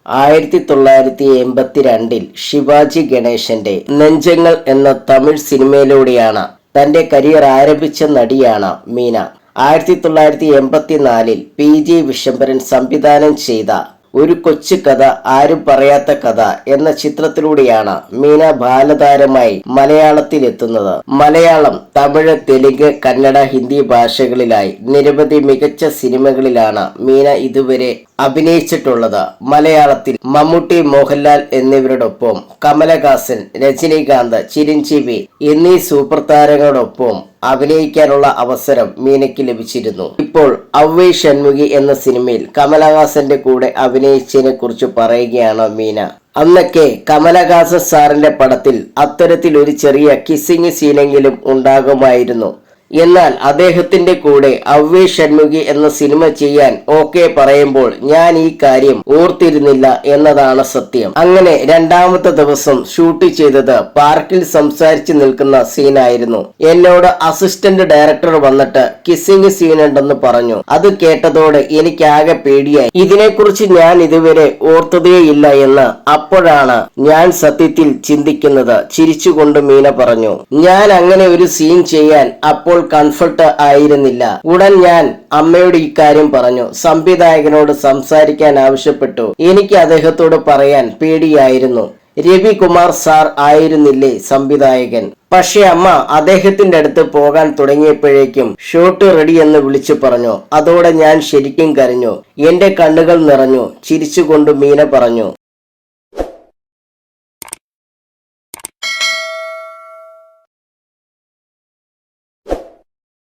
1982 ശിവാജി ഗണേശന്റെ നെഞ്ചങ്ങൾ എന്ന തമിഴ് സിനിമയിലൂടെയാണ് തന്റെ കരിയർ ആരംഭിച്ച നടിയാണ് മീന. 1984 PG വിശ്വംഭരൻ സംവിധാനം ചെയ്ത ഒരു കൊച്ചു കഥ ആരും പറയാത്ത കഥ എന്ന ചിത്രത്തിലൂടെയാണ് മീന ബാലതാരമായി മലയാളത്തിലെത്തുന്നത്. മലയാളം, തമിഴ്, തെലുങ്ക്, കന്നഡ, ഹിന്ദി ഭാഷകളിലായി നിരവധി മികച്ച സിനിമകളിലാണ് മീന ഇതുവരെ അഭിനയിച്ചിട്ടുള്ളത്. മലയാളത്തിൽ മമ്മൂട്ടി, മോഹൻലാൽ എന്നിവരോടൊപ്പം കമലഹാസൻ, രജനീകാന്ത്, ചിരഞ്ജീവി എന്നീ സൂപ്പർ താരങ്ങളോടൊപ്പം അഭിനയിക്കാനുള്ള അവസരം മീനയ്ക്ക് ലഭിച്ചിരുന്നു. ഇപ്പോൾ ഔവൈ ഷൺമുഖി എന്ന സിനിമയിൽ കമലഹാസന്റെ കൂടെ അഭിനയിച്ചതിനെ കുറിച്ച് പറയുകയാണ് മീന. അന്നൊക്കെ കമലഹാസൻ സാറിന്റെ പടത്തിൽ അത്തരത്തിൽ ഒരു ചെറിയ കിസ്സിങ് സീനെങ്കിലും ഉണ്ടാകുമായിരുന്നു. എന്നാൽ അദ്ദേഹത്തിന്റെ കൂടെ ഔവൈ ഷൺമുഖി എന്ന സിനിമ ചെയ്യാൻ ഓക്കെ പറയുമ്പോൾ ഞാൻ ഈ കാര്യം ഓർത്തിരുന്നില്ല എന്നതാണ് സത്യം. അങ്ങനെ രണ്ടാമത്തെ ദിവസം ഷൂട്ട് ചെയ്തത് പാർക്കിൽ സംസാരിച്ചു നിൽക്കുന്ന സീനായിരുന്നു. എന്നോട് അസിസ്റ്റന്റ് ഡയറക്ടർ വന്നിട്ട് കിസ്സിങ് സീൻ ഉണ്ടെന്ന് പറഞ്ഞു. അത് കേട്ടതോടെ എനിക്കാകെ പേടിയായി. ഇതിനെക്കുറിച്ച് ഞാൻ ഇതുവരെ ഓർത്തതേയില്ല എന്ന് അപ്പോഴാണ് ഞാൻ സത്യത്തിൽ ചിന്തിക്കുന്നത്. ചിരിച്ചുകൊണ്ട് മീന പറഞ്ഞു. ഞാൻ അങ്ങനെ ഒരു സീൻ ചെയ്യാൻ അപ്പോൾ കംഫർട്ട് ആയിരുന്നില്ല. ഉടൻ ഞാൻ അമ്മയോട് ഇക്കാര്യം പറഞ്ഞു. സംവിധായകനോട് സംസാരിക്കാൻ ആവശ്യപ്പെട്ടു. എനിക്ക് അദ്ദേഹത്തോട് പറയാൻ പേടിയായിരുന്നു. രവികുമാർ സാർ ആയിരുന്നില്ലേ സംവിധായകൻ. പക്ഷെ അമ്മ അദ്ദേഹത്തിന്റെ അടുത്ത് പോകാൻ തുടങ്ങിയപ്പോഴേക്കും ഷോട്ട് റെഡി എന്ന് വിളിച്ചു പറഞ്ഞു. അതോടെ ഞാൻ ശരിക്കും കരഞ്ഞു. എന്റെ കണ്ണുകൾ നിറഞ്ഞു. ചിരിച്ചുകൊണ്ട് മീന പറഞ്ഞു.